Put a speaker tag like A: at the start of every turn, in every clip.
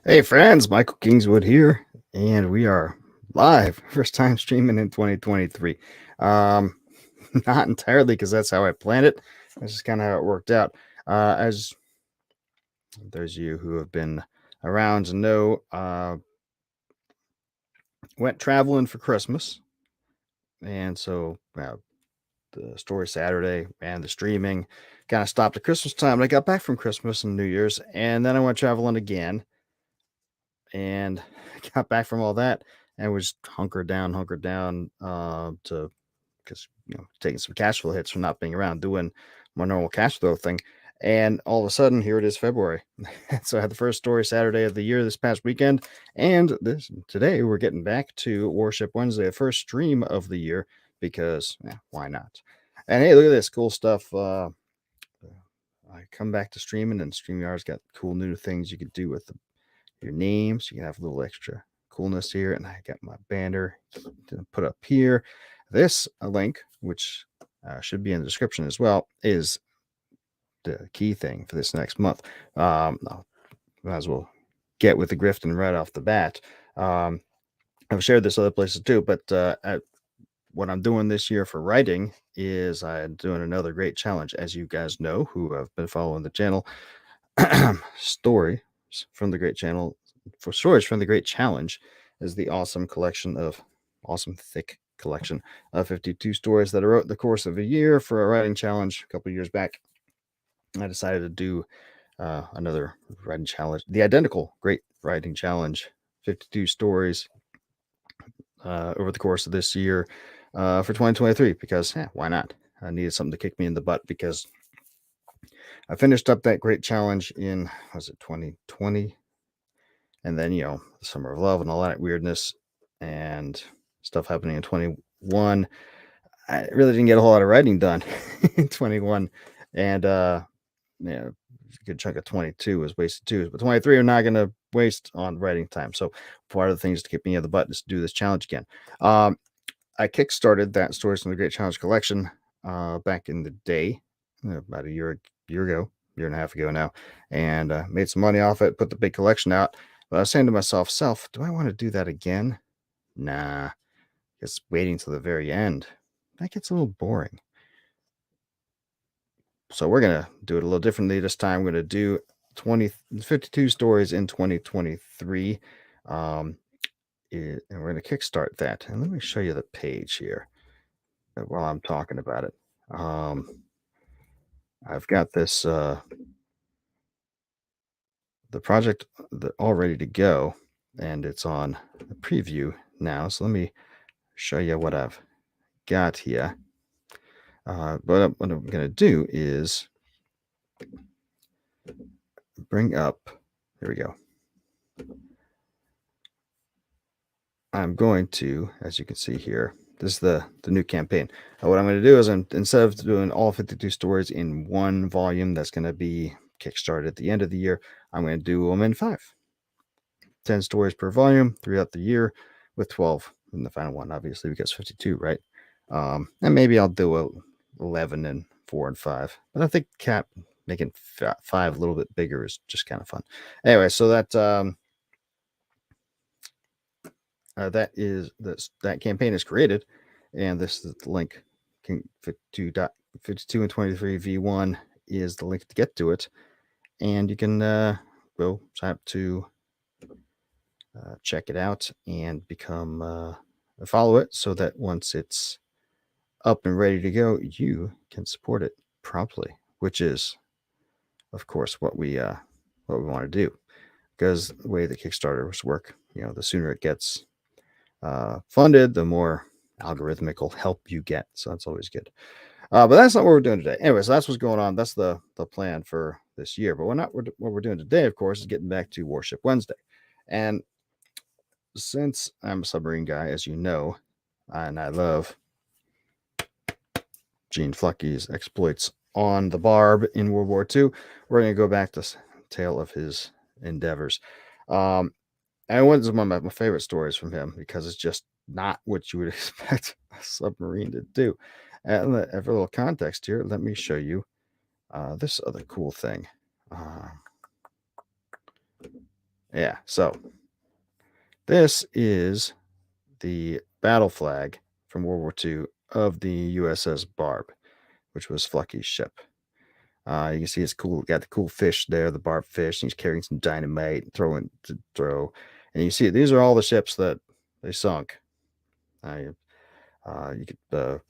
A: Hey friends, Michael Kingswood here, and we are live. First time streaming in 2023. Um, not entirely because that's how I planned it. That's just kind of how it worked out. As those of you who have been around know, went traveling for Christmas, and so the story Saturday and the streaming kind of stopped at Christmas time. I got back from Christmas and New Year's, and then I went traveling again and got back from all that and was hunkered down to because taking some cash flow hits from not being around doing my normal cash flow thing. And all of a sudden, here it is February. So I had the first story Saturday of the year this past weekend, and this today we're getting back to Warship Wednesday, the first stream of the year, because why not? And hey, look at this cool stuff. I come back to streaming, and StreamYard's got cool new things you could do with your names. You can have a little extra coolness here. And I got my banner to put up here. This link, which should be in the description as well, is the key thing for this next month. I'll might as well get with the grifting right off the bat. I've shared this other places too, but what I'm doing this year for writing is I'm doing another great challenge. As you guys know, who have been following the channel, stories from the Great Channel for Stories from the Great Challenge is the awesome thick collection of 52 stories that I wrote in the course of a year for a writing challenge a couple years back. I decided to do another writing challenge, the identical Great Writing Challenge, 52 stories over the course of this year for 2023 because why not? I needed something to kick me in the butt because I finished up that great challenge in, was it 2020? And then, the Summer of Love and all that weirdness and stuff happening in 21. I really didn't get a whole lot of writing done in 21. And, a good chunk of 22 was wasted too. But 23 are not going to waste on writing time. So part of the things to get me in the butt is to do this challenge again. I kickstarted that Stories from the Great Challenge collection back in the day, about a year ago, year and a half ago now, and made some money off it, put the big collection out. But I was saying to myself, do I want to do that again? Nah, just waiting till the very end. That gets a little boring. So we're going to do it a little differently this time. We're going to do 52 stories in 2023. And we're going to kickstart that. And let me show you the page here while I'm talking about it. I've got this the project all ready to go, and it's on the preview now. So let me show you what I've got here. But what I'm going to do is bring up. Here we go. I'm going to, as you can see here, this is the new campaign. What I'm going to do is instead of doing all 52 stories in one volume that's going to be kickstarted at the end of the year, I'm going to do them in 10 stories per volume throughout the year, with 12 in the final one, obviously, because 52, right? And maybe I'll do 11 and 4 and 5. But I think making 5 a little bit bigger is just kind of fun. Anyway, so that that campaign is created, and this is the link. 52 and 23 V1 is the link to get to it, and you can go sign up to check it out and follow it, so that once it's up and ready to go, you can support it promptly, which is, of course, what we want to do. Because the way the Kickstarters work, the sooner it gets funded, the more algorithmical help you get. So that's always good. But that's not what we're doing today. Anyway, so that's what's going on. That's the plan for this year. But what we're doing today, of course, is getting back to Warship Wednesday. And since I'm a submarine guy, as you know, and I love Gene Flucky's exploits on the BARB in World War II, we're going to go back to the tale of his endeavors. And it's one of my favorite stories from him because it's just not what you would expect a submarine to do. And for a little context here, let me show you this other cool thing. Yeah, so this is the battle flag from World War II of the USS BARB, which was Flucky's ship. You can see it's cool. Got the cool fish there, the barb fish. And he's carrying some dynamite, throwing to throw. And you see these are all the ships that they sunk. Uh, you get the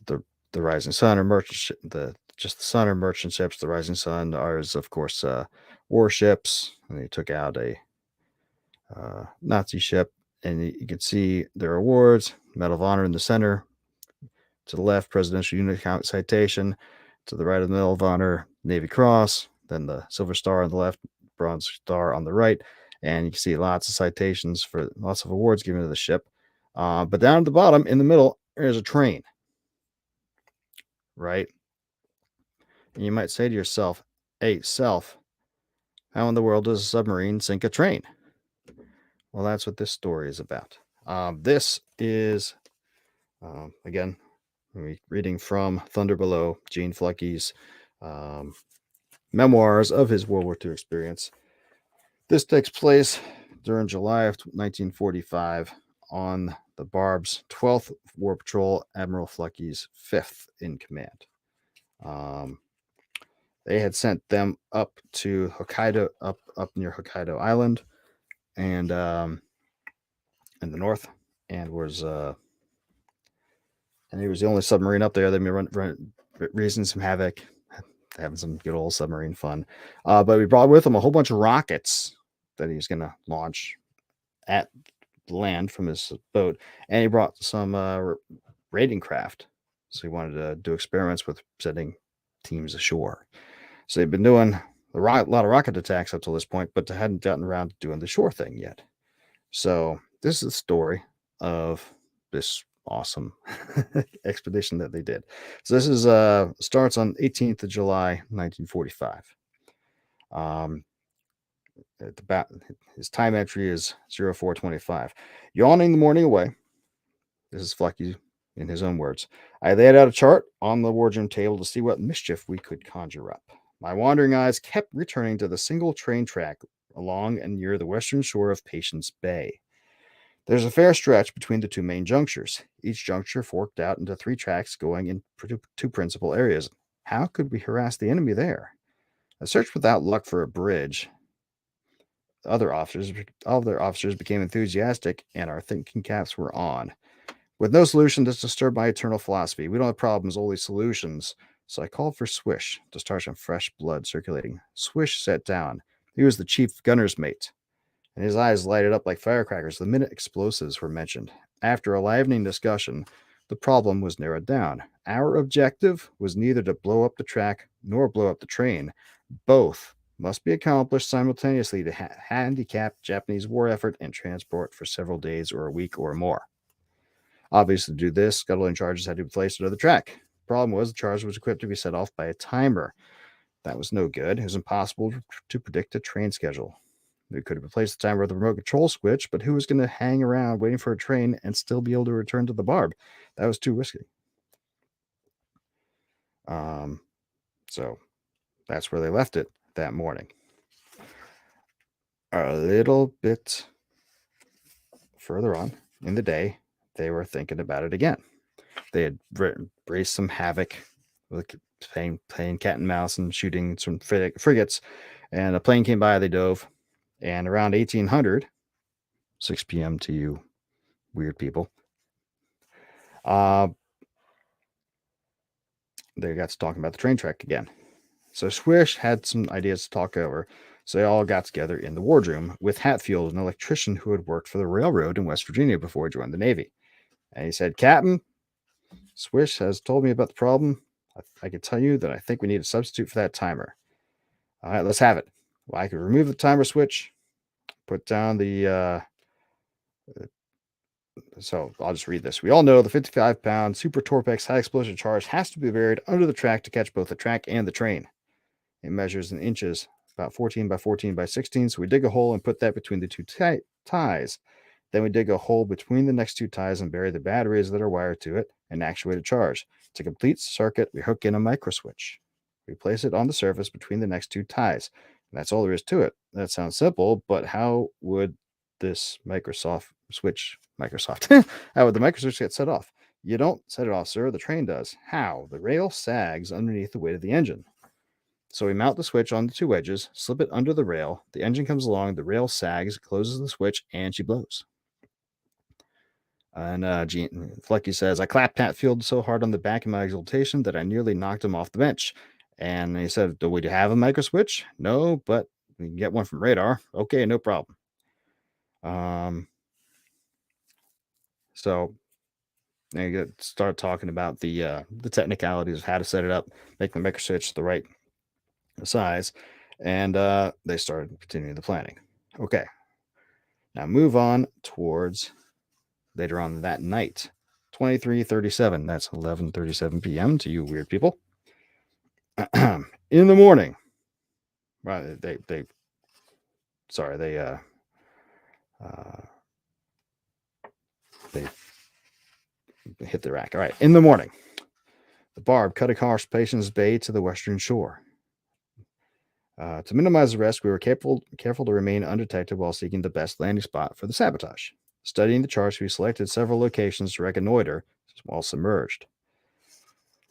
A: Rising Sun or merchant the just the Sun or merchant ships. The Rising Sun are, of course, warships, and they took out a Nazi ship. And you can see their awards: Medal of Honor in the center. To the left, Presidential Unit Count Citation. To the right of the Medal of Honor, Navy Cross. Then the Silver Star on the left, Bronze Star on the right. And you can see lots of citations for lots of awards given to the ship. But down at the bottom, in the middle, there's a train, right? And you might say to yourself, hey, self, how in the world does a submarine sink a train? Well, that's what this story is about. This is, again, reading from Thunder Below, Gene Flecky's memoirs of his World War II experience. This takes place during July of 1945 on the BARB's 12th War Patrol, Admiral Flecky's 5th in command. They had sent them up to Hokkaido, up near Hokkaido Island, and in the north, and he was the only submarine up there. They've been raising some havoc, having some good old submarine fun. But we brought with him a whole bunch of rockets that he's going to launch at land from his boat, and he brought some raiding craft. So he wanted to do experiments with sending teams ashore. So they've been doing a lot of rocket attacks up to this point, but they hadn't gotten around to doing the shore thing yet. So this is the story of this awesome expedition that they did. So this is starts on 18th of July, 1945. His time entry is 0425. Yawning the morning away. This is Flecky in his own words. I laid out a chart on the wardroom table to see what mischief we could conjure up. My wandering eyes kept returning to the single train track along and near the western shore of Patience Bay. There's a fair stretch between the two main junctures. Each juncture forked out into 3 tracks going in two principal areas. How could we harass the enemy there? I searched without luck for a bridge. All their officers became enthusiastic, and our thinking caps were on. With no solution to disturb my eternal philosophy, we don't have problems, only solutions. So I called for Swish to start some fresh blood circulating. Swish sat down. He was the chief gunner's mate, and his eyes lighted up like firecrackers the minute explosives were mentioned. After a livening discussion, the problem was narrowed down. Our objective was neither to blow up the track nor blow up the train. Both must be accomplished simultaneously to handicap Japanese war effort and transport for several days or a week or more. Obviously, to do this, scuttling charges had to be placed under the track. The problem was the charge was equipped to be set off by a timer. That was no good. It was impossible to predict a train schedule. We could have replaced the timer with a remote control switch, but who was going to hang around waiting for a train and still be able to return to the BARB? That was too risky. So that's where they left it that morning. A little bit further on in the day, they were thinking about it again. They had raised some havoc with playing cat and mouse and shooting some frigates, and a plane came by. They dove, and around 1800, 6 p.m. to you weird people, they got to talking about the train track again. So Swish had some ideas to talk over. So they all got together in the wardroom with Hatfield, an electrician who had worked for the railroad in West Virginia before he joined the Navy. And he said, Captain, Swish has told me about the problem. I can tell you that I think we need a substitute for that timer. All right, let's have it. Well, I could remove the timer switch, put down the... So I'll just read this. We all know the 55-pound Super Torpex high explosive charge has to be buried under the track to catch both the track and the train. It measures in inches, about 14 by 14 by 16. So we dig a hole and put that between the two ties. Then we dig a hole between the next 2 ties and bury the batteries that are wired to it and actuate a charge. To complete the circuit, we hook in a micro switch. We place it on the surface between the next 2 ties. That's all there is to it. That sounds simple, but how would this Microsoft switch Microsoft? How would the microswitch get set off? You don't set it off, sir. The train does. How? The rail sags underneath the weight of the engine. So we mount the switch on the two wedges, slip it under the rail. The engine comes along, the rail sags, closes the switch, and she blows. And Flecky says, I clapped Hatfield so hard on the back in my exultation that I nearly knocked him off the bench. And he said, do we have a micro switch? No, but we can get one from radar. Okay, no problem. So they start talking about the technicalities of how to set it up, make the micro switch the right size, and they started continuing the planning. Okay, now move on towards later on that night, 23:37. That's 11:37 p.m. to you weird people. In the morning, well, they hit the rack. All right, in the morning, the BARB cut across Patience Bay to the western shore. To minimize the risk, we were careful to remain undetected while seeking the best landing spot for the sabotage. Studying the charts, we selected several locations to reconnoiter while submerged.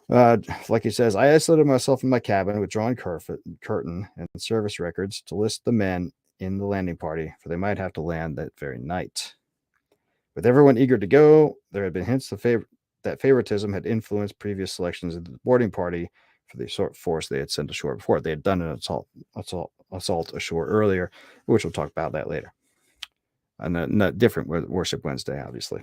A: Like he says, I isolated myself in my cabin with drawn curtain and service records to list the men in the landing party, for they might have to land that very night. With everyone eager to go, there had been hints that favoritism had influenced previous selections of the boarding party for the sort of force they had sent ashore before. They had done an assault ashore earlier, which we'll talk about that later. And not different with Warship Wednesday, obviously.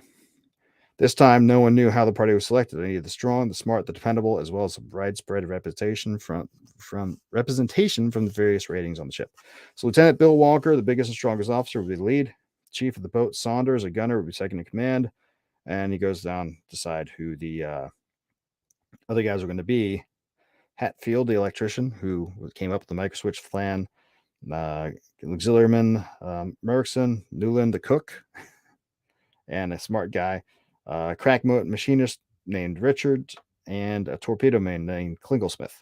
A: This time, no one knew how the party was selected. They needed the strong, the smart, the dependable, as well as a widespread representation from the various ratings on the ship. So Lieutenant Bill Walker, the biggest and strongest officer, would be the lead. Chief of the boat, Saunders, a gunner, would be second in command. And he goes down to decide who the other guys are going to be. Hatfield, the electrician, who came up with the microswitch plan. Auxiliaryman Merrickson, Newland, the cook, and a smart guy. Crack machinist named Richard, and a torpedo man named Klinglesmith.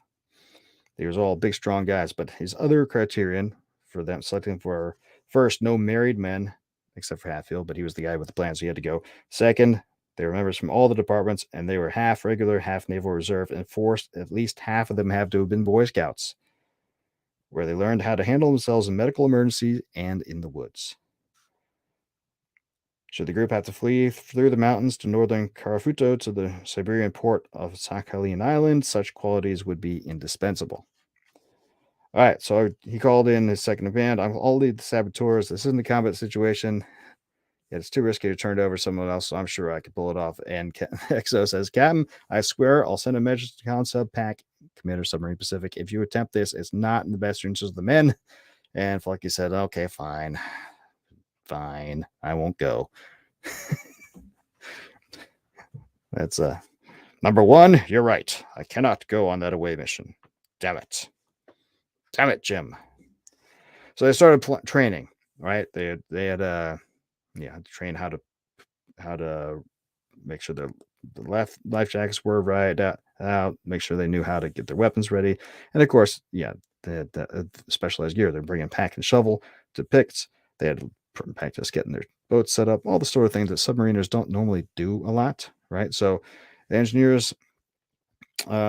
A: They was all big, strong guys, but his other criterion for them selecting for first, no married men, except for Hatfield, but he was the guy with the plan, so he had to go. Second, they were members from all the departments, and they were half regular, half Naval Reserve, and forced at least half of them have to have been Boy Scouts, where they learned how to handle themselves in medical emergencies and in the woods. Should the group have to flee through the mountains to northern Karafuto to the Siberian port of Sakhalin Island, such qualities would be indispensable. All right, so he called in his second in command. I'll lead the saboteurs. This isn't a combat situation. It's too risky to turn it over to someone else, so I'm sure I could pull it off. And XO says, Captain, I swear I'll send a message to Concept Pack, Commander Submarine Pacific. If you attempt this, it's not in the best interest of the men. And Flecky said, okay, fine. I won't go. That's number one. You're right. I cannot go on that away mission. Damn it, Jim. So they started training. Right? They had to train how to make sure the life jackets were right out. Make sure they knew how to get their weapons ready, and of course, they had specialized gear. They're bringing pack and shovel to picks. They had practice getting their boats set up, all the sort of things that submariners don't normally do a lot, right? So the engineers,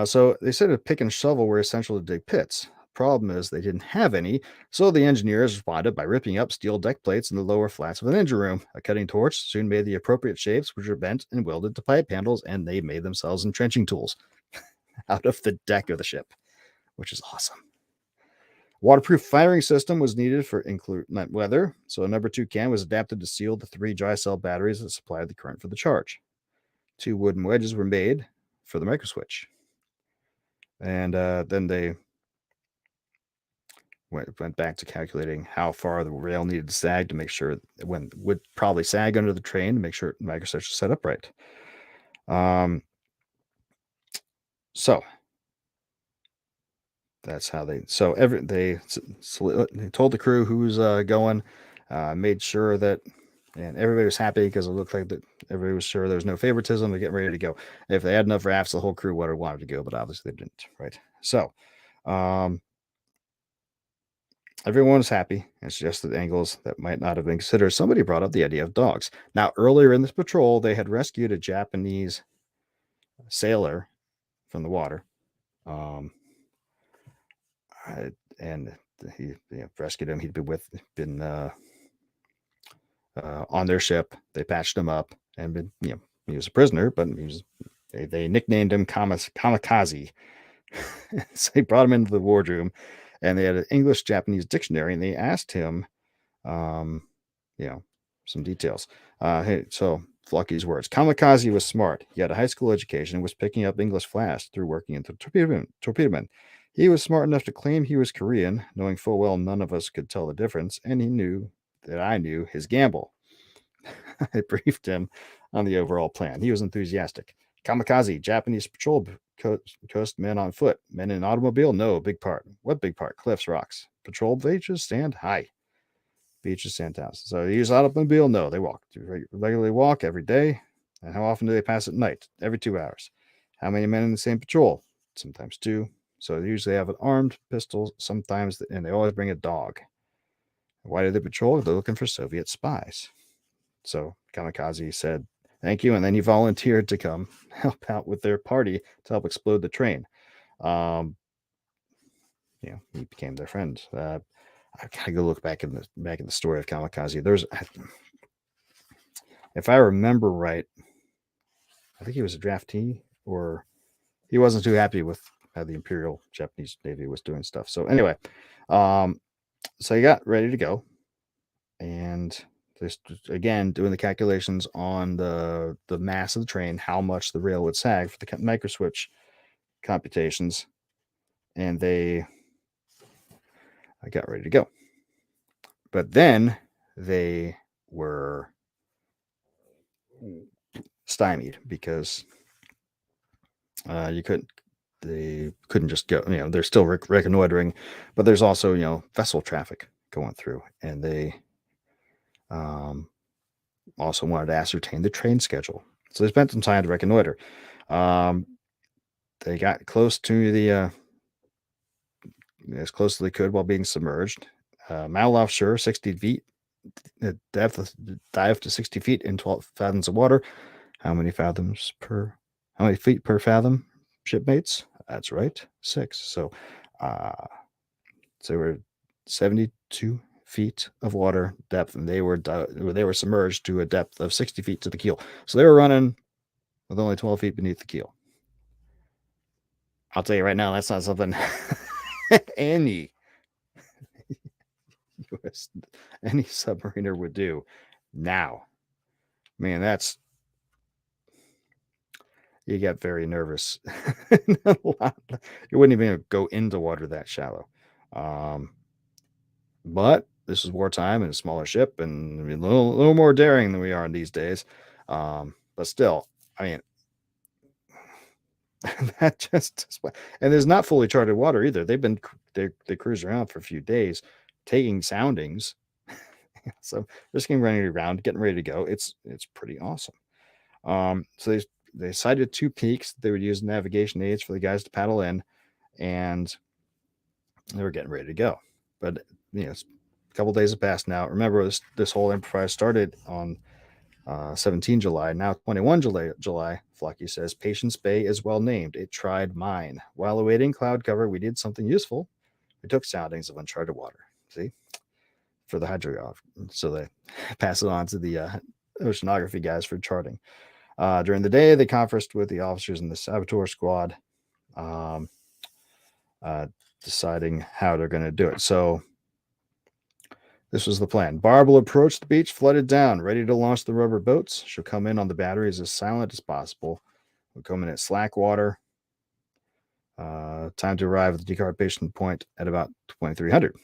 A: so they said a pick and shovel were essential to dig pits. Problem is they didn't have any, so the engineers responded by ripping up steel deck plates in the lower flats of an engine room. A cutting torch soon made the appropriate shapes, which were bent and welded to pipe handles, and they made themselves entrenching tools out of the deck of the ship, which is awesome. Waterproof firing system was needed for inclement weather, so a number 2 can was adapted to seal the 3 dry cell batteries that supplied the current for the charge. 2 wooden wedges were made for the microswitch. And then they went back to calculating how far the rail needed to sag to make sure when it would probably sag under the train to make sure the microswitch was set up right. So that's how they told the crew who was going, made sure that, and everybody was happy because it looked like that everybody was sure there was no favoritism. They're getting ready to go. If they had enough rafts, the whole crew would have wanted to go, but obviously they didn't, right? So Everyone was happy and suggested angles that might not have been considered. Somebody brought up the idea of dogs. Now, earlier in this patrol, they had rescued a Japanese sailor from the water. Um, and he rescued him. He'd been on their ship. They patched him up and been, he was a prisoner, but they nicknamed him Kamikaze. So they brought him into the wardroom, and they had an English-Japanese dictionary, and they asked him, um, some details. So Flocky's words: Kamikaze was smart. He had a high school education and was picking up English fast through working in the torpedoman. He was smart enough to claim he was Korean, knowing full well none of us could tell the difference, and he knew that I knew his gamble. I briefed him on the overall plan. He was enthusiastic. Kamikaze, Japanese patrol coast men on foot. Men in automobile? No, big part. What big part? Cliffs, rocks. Patrol beaches? Stand high. Beaches, sand houses. So they use automobile? No, they walk. Do they regularly walk every day? And how often do they pass at night? Every 2 hours. How many men in the same patrol? Sometimes 2. So they usually have an armed pistol sometimes, and they always bring a dog. Why do they patrol? They're looking for Soviet spies. So Kamikaze said, thank you. And then he volunteered to come help out with their party to help explode the train. He became their friend. I gotta go look back in the story of Kamikaze. If I remember right, I think he was a draftee, or he wasn't too happy with how the Imperial Japanese Navy was doing stuff. So anyway, so he got ready to go, and just again doing the calculations on the mass of the train, how much the rail would sag for the microswitch computations, and I got ready to go. But then they were stymied because they couldn't just go. They're still reconnoitering, but there's also vessel traffic going through, and they also wanted to ascertain the train schedule. So they spent some time to reconnoiter. They got close to the as close as they could while being submerged. Mile offshore, 60 feet. Dive to 60 feet in 12 fathoms of water. How many feet per fathom, shipmates? That's right, 6. So they were 72 feet of water depth, and they were submerged to a depth of 60 feet to the keel. So they were running with only 12 feet beneath the keel. I'll tell you right now, that's not something any submariner would do now. Man, you get very nervous. You wouldn't even go into water that shallow. But this is wartime and a smaller ship, and a little more daring than we are in these days. But still, I mean, that and there's not fully charted water either. They cruise around for a few days, taking soundings. So just running around, getting ready to go. It's pretty awesome. So they sighted 2 peaks. They would use navigation aids for the guys to paddle in, and they were getting ready to go. But a couple days have passed now. Remember, this whole enterprise started on 17 July. Now 21 July. Flocky says Patience Bay is well named. It tried mine. While awaiting cloud cover, we did something useful. We took soundings of uncharted water. See, for the hydrograph. So they pass it on to the oceanography guys for charting. During the day, they conversed with the officers in the saboteur squad, deciding how they're going to do it. So this was the plan. BARB will approach the beach, flooded down, ready to launch the rubber boats. She'll come in on the batteries as silent as possible. We'll come in at slack water. Time to arrive at the decarbonization point at about 2300.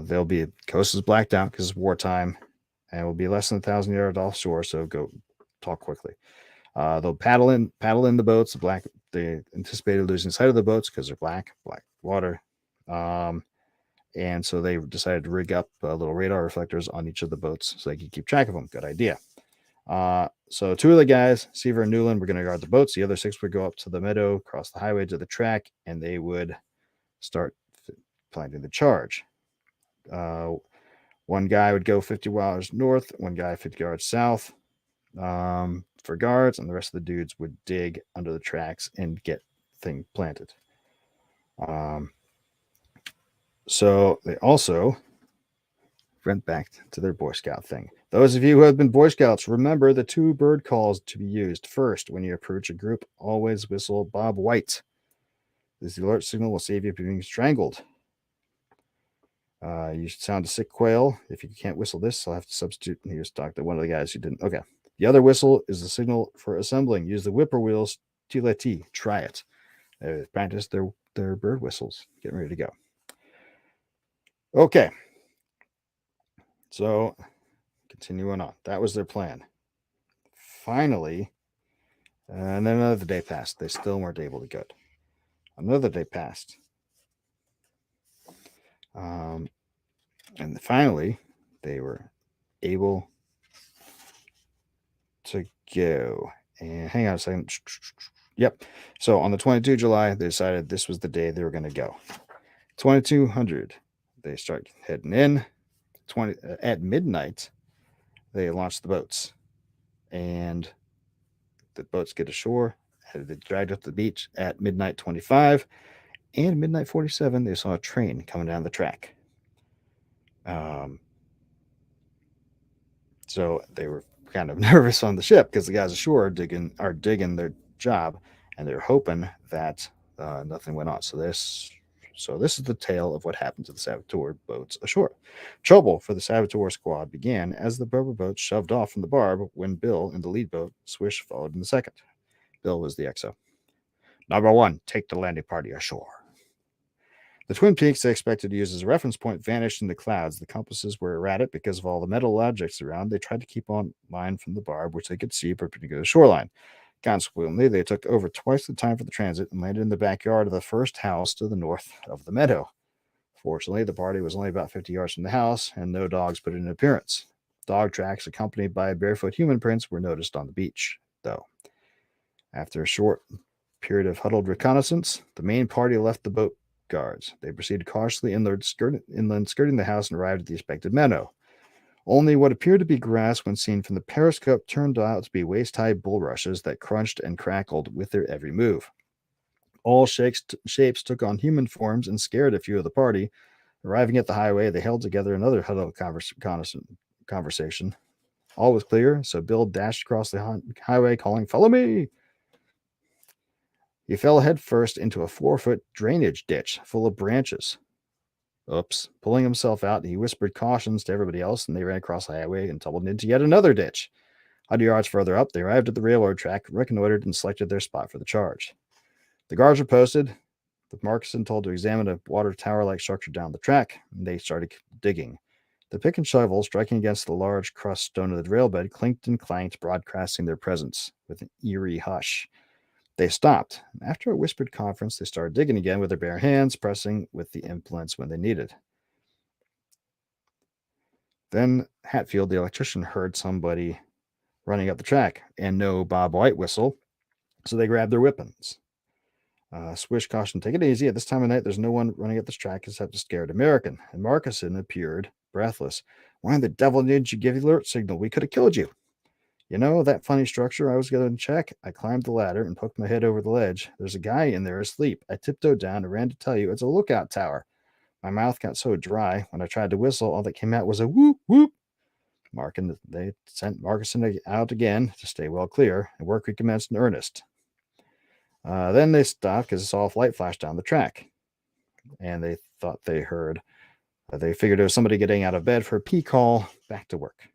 A: They'll be coast is blacked out because it's wartime, and will be less than 1,000 yards offshore. So go talk quickly. They'll paddle in the boats. They anticipated losing sight of the boats because they're black water. And so they decided to rig up little radar reflectors on each of the boats so they could keep track of them. Good idea. So 2 of the guys, Seaver and Newland, were going to guard the boats. The other 6 would go up to the meadow, cross the highway to the track, and they would start planning the charge. One guy would go 50 yards north, one guy 50 yards south for guards, and the rest of the dudes would dig under the tracks and get thing planted. So they also went back to their Boy Scout thing. Those of you who have been Boy Scouts, remember the 2 bird calls to be used. First, when you approach a group, always whistle Bob White. This alert signal will save you from being strangled. You should sound a sick quail. If you can't whistle this, I'll have to substitute. Here's talk to one of the guys who didn't. Okay. The other whistle is the signal for assembling. Use the whippoorwill's tileti. Try it. They practice their bird whistles. Getting ready to go. Okay. So, continuing on. That was their plan. Finally, and then another day passed. They still weren't able to go. Another day passed. And finally, they were able to go. And hang on a second. Yep. So on the 22nd of July, they decided this was the day they were going to go. 2200, they start heading in. At midnight, they launched the boats. And the boats get ashore. They dragged up to the beach at midnight 25. And midnight 47, they saw a train coming down the track. So they were kind of nervous on the ship because the guys ashore are digging their job, and they're hoping that nothing went on. So this is the tale of what happened to the saboteur boats ashore. Trouble for the saboteur squad began as the rubber boat shoved off from the BARB when Bill in the lead boat, Swish, followed in the second. Bill was the XO. Number 1, take the landing party ashore. The Twin Peaks they expected to use as a reference point vanished in the clouds. The compasses were erratic because of all the metal objects around. They tried to keep on line from the BARB, which they could see perpendicular to the shoreline. Consequently, they took over twice the time for the transit and landed in the backyard of the first house to the north of the meadow. Fortunately, the party was only about 50 yards from the house, and no dogs put in an appearance. Dog tracks accompanied by barefoot human prints were noticed on the beach, though. After a short period of huddled reconnaissance, the main party left the boat guards. They proceeded cautiously inland, skirting the house, and arrived at the expected meadow. Only what appeared to be grass when seen from the periscope turned out to be waist-high bulrushes that crunched and crackled with their every move. All shapes took on human forms and scared a few of the party. Arriving at the highway, they held together another huddled conversation. All was clear, so Bill dashed across the highway, calling, "Follow me!" He fell headfirst into a 4-foot drainage ditch full of branches. Oops. Pulling himself out, he whispered cautions to everybody else, and they ran across the highway and tumbled into yet another ditch. 100 yards further up, they arrived at the railroad track, reconnoitered, and selected their spot for the charge. The guards were posted, with Markison told to examine a water tower-like structure down the track, and they started digging. The pick and shovel, striking against the large crushed stone of the railbed, clinked and clanked, broadcasting their presence with an eerie hush. They stopped. After a whispered conference, they started digging again with their bare hands, pressing with the implements when they needed. Then Hatfield, the electrician, heard somebody running up the track and no Bob White whistle, so they grabbed their weapons. Swish cautioned, "Take it easy. At this time of night, there's no one running up this track except a scared American." And Markison appeared, breathless. "Why the devil didn't you give the alert signal? We could have killed you." "You know, that funny structure I was going to check? I climbed the ladder and poked my head over the ledge. There's a guy in there asleep. I tiptoed down and ran to tell you it's a lookout tower. My mouth got so dry when I tried to whistle, all that came out was a whoop, whoop." They sent Markison out again to stay well clear, and work recommenced in earnest. Then they stopped because they saw a light flash down the track, and they thought they heard. They figured it was somebody getting out of bed for a pee call, back to work.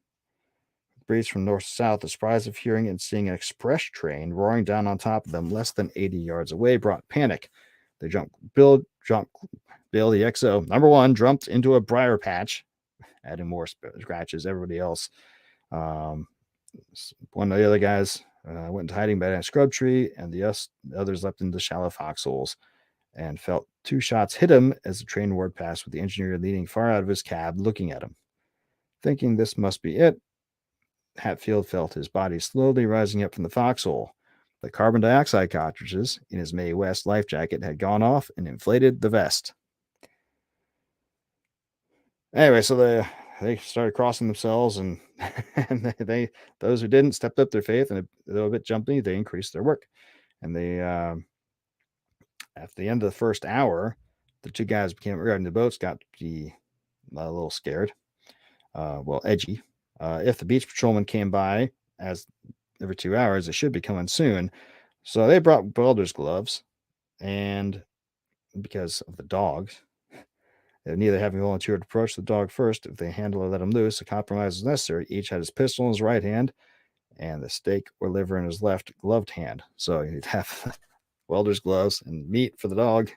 A: Breeze from north to south, the surprise of hearing and seeing an express train roaring down on top of them less than 80 yards away brought panic. They jumped. Bill, the XO, number 1, jumped into a briar patch, adding more scratches. Everybody else, one of the other guys went into hiding behind a scrub tree, and the others leapt into shallow foxholes and felt 2 shots hit him as the train roared past, with the engineer leaning far out of his cab looking at him. Thinking this must be it, Hatfield felt his body slowly rising up from the foxhole. The carbon dioxide cartridges in his Mae West life jacket had gone off and inflated the vest. Anyway, so they started crossing themselves, and and they those who didn't stepped up their faith, and a little bit jumpy, they increased their work. And they at the end of the first hour, the two guys became regarding the boats got to be a little scared, well, edgy. If the beach patrolman came by as every 2 hours, it should be coming soon. So they brought welder's gloves, and because of the dogs, neither having volunteered to approach the dog first, if they handle or let him loose, a compromise was necessary. Each had his pistol in his right hand and the steak or liver in his left gloved hand. So you'd have welder's gloves and meat for the dog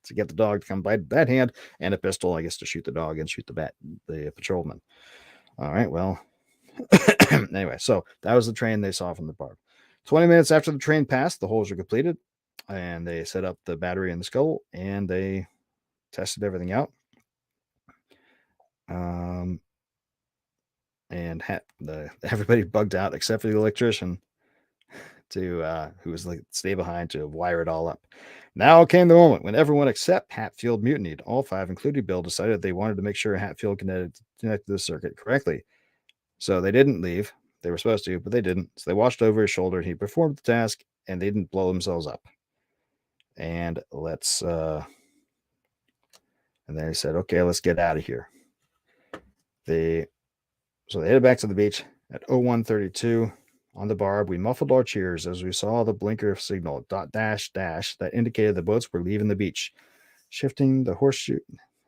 A: to get the dog to come bite that hand, and a pistol, I guess, to shoot the dog and shoot the patrolman. All right, well, anyway, so that was the train they saw from the BARB. 20 minutes after the train passed, the holes were completed, and they set up the battery in the skull, and they tested everything out. And everybody bugged out except for the electrician, who was like stay behind to wire it all up. Now came the moment when everyone except Hatfield mutinied. All five, including Bill, decided they wanted to make sure Hatfield connected the circuit correctly. So they didn't leave. They were supposed to, but they didn't. So they watched over his shoulder. He performed the task, and they didn't blow themselves up. And and they said, okay, let's get out of here. So they headed back to the beach at 01:32 on the BARB. We muffled our cheers as we saw the blinker signal dash that indicated the boats were leaving the beach. Shifting the horseshoe,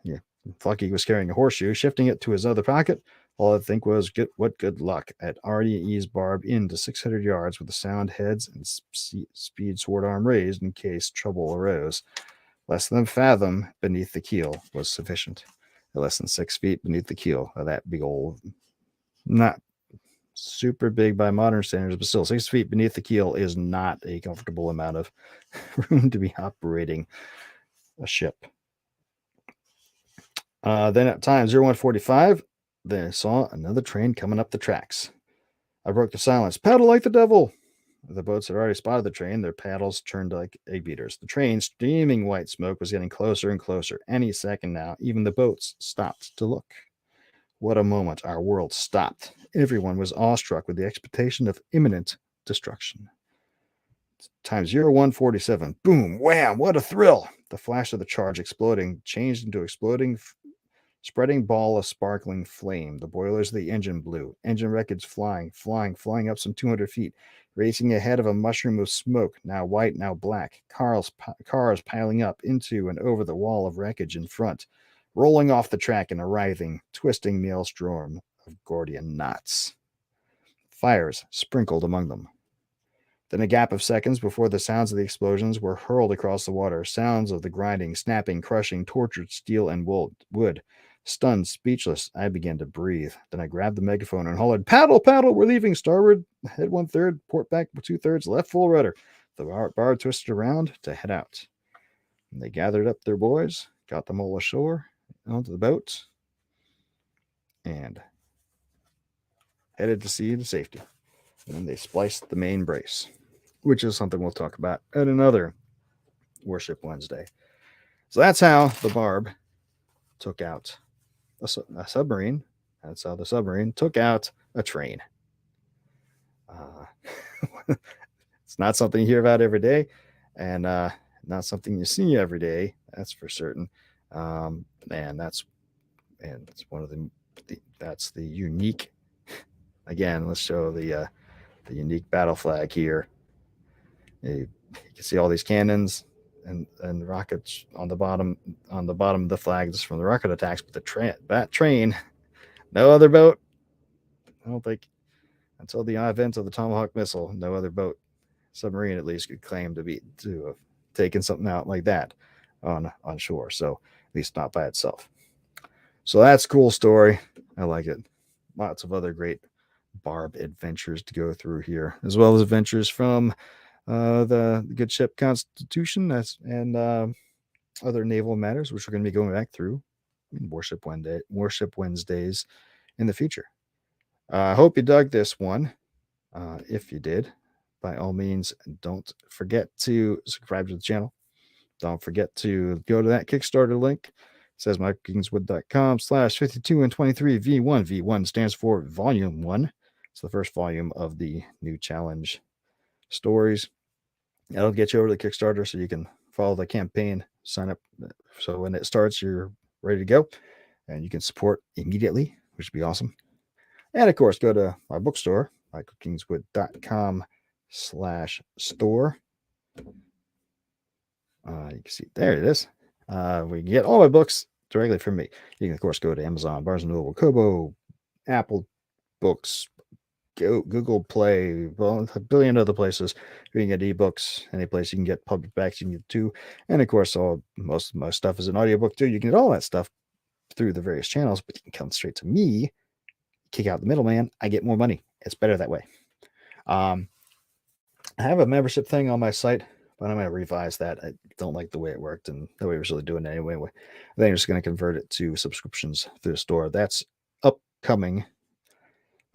A: yeah, Flucky was carrying a horseshoe, shifting it to his other pocket. All I think was, what good luck. I'd already eased BARB into 600 yards with the sound heads and speed sword arm raised in case trouble arose. Less than a fathom beneath the keel was sufficient. Less than 6 feet beneath the keel of that big old, not super big by modern standards, but still 6 feet beneath the keel is not a comfortable amount of room to be operating a ship. Then at time 01:45, they saw another train coming up the tracks. I broke the silence. Paddle like the devil. The boats had already spotted the train. Their paddles turned like egg beaters. The train, steaming white smoke, was getting closer and closer. Any second now, even the boats stopped to look. What a moment. Our world stopped. Everyone was awestruck with the expectation of imminent destruction. Time 01:47. Boom, wham, what a thrill. The flash of the charge exploding changed into exploding, spreading ball of sparkling flame. The boilers of the engine blew. Engine wreckage flying up some 200 feet, racing ahead of a mushroom of smoke, now white, now black. Cars piling up into and over the wall of wreckage in front, rolling off the track in a writhing, twisting maelstrom of Gordian knots. Fires sprinkled among them. Then a gap of seconds before the sounds of the explosions were hurled across the water, sounds of the grinding, snapping, crushing, tortured steel and wood. Stunned, speechless, I began to breathe. Then I grabbed the megaphone and hollered, paddle, paddle, we're leaving, starboard, head 1/3, port back 2/3, left full rudder. The bar twisted around to head out. And they gathered up their boys, got them all ashore, onto the boats, and headed to sea to safety. And then they spliced the main brace, which is something we'll talk about at another Warship Wednesday. So that's how the BARB took out a submarine. That's how the submarine took out a train. It's not something you hear about every day, and not something you see every day. That's for certain. And that's one of that's the unique. Again, let's show the unique battle flag here. You can see all these cannons and rockets on the bottom of the flag just from the rocket attacks. But that train, no other boat. I don't think until the advent of the Tomahawk missile, no other boat, submarine at least, could claim to have taken something out like that on shore. So at least not by itself. So that's a cool story. I like it. Lots of other great BARB adventures to go through here, as well as adventures from the good ship Constitution and other naval matters, which we're going to be going back through in Warship Wednesdays in the future. I hope you dug this one. If you did, by all means, don't forget to subscribe to the channel. Don't forget to go to that Kickstarter link says michaelkingswood.com/52 and 23 V1. V1 stands for Volume 1. It's the first volume of the new challenge stories. That'll get you over to the Kickstarter so you can follow the campaign, sign up. So when it starts, you're ready to go and you can support immediately, which would be awesome. And of course, go to my bookstore, michaelkingswood.com/store. You can see there it is. We can get all my books directly from me. You can, of course, go to Amazon, Barnes & Noble, Kobo, Apple Books, Google Play, well, a billion other places. You can get ebooks, any place you can get public backs, you can get too. And of course, most of my stuff is an audiobook too. You can get all that stuff through the various channels, but you can come straight to me, kick out the middleman. I get more money. It's better that way. I have a membership thing on my site, but I'm going to revise that. I don't like the way it worked and the way it was really doing it anyway. I think I'm just going to convert it to subscriptions through the store. That's upcoming.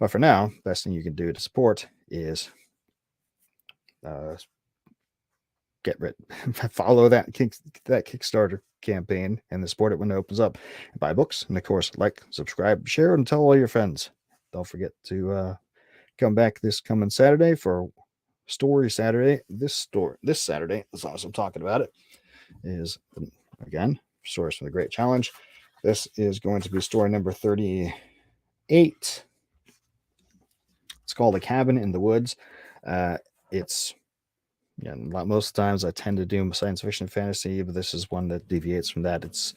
A: But for now, best thing you can do to support is follow that Kickstarter campaign and support it when it opens up. Buy books, and of course, like, subscribe, share, and tell all your friends. Don't forget to come back this coming Saturday for Story Saturday. This Saturday, as long as I'm talking about it, is again Stories from the Great Challenge. This is going to be story number 38. It's called A Cabin in the Woods. It's most times I tend to do science fiction fantasy, but this is one that deviates from that. It's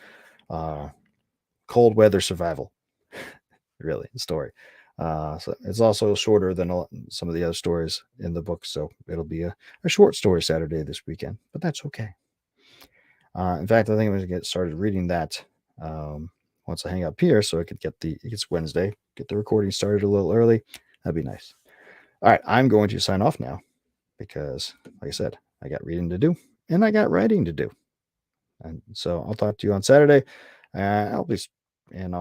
A: cold weather survival, really, the story. So it's also shorter than some of the other stories in the book, so it'll be a short story Saturday this weekend, but that's okay. In fact, I think I'm going to get started reading that once I hang up here, so I could it's Wednesday, get the recording started a little early. That'd be nice. All right, I'm going to sign off now because, like I said, I got reading to do and I got writing to do. And so I'll talk to you on Saturday. I'll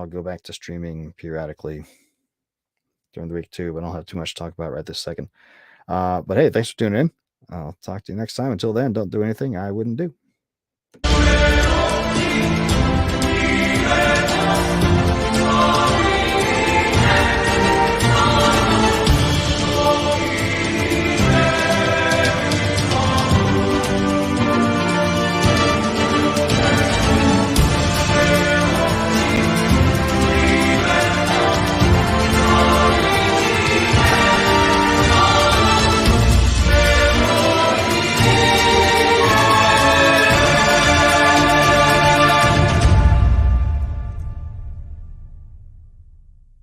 A: go back to streaming periodically during the week too, but I don't have too much to talk about right this second. But hey, thanks for tuning in. I'll talk to you next time. Until then, don't do anything I wouldn't do.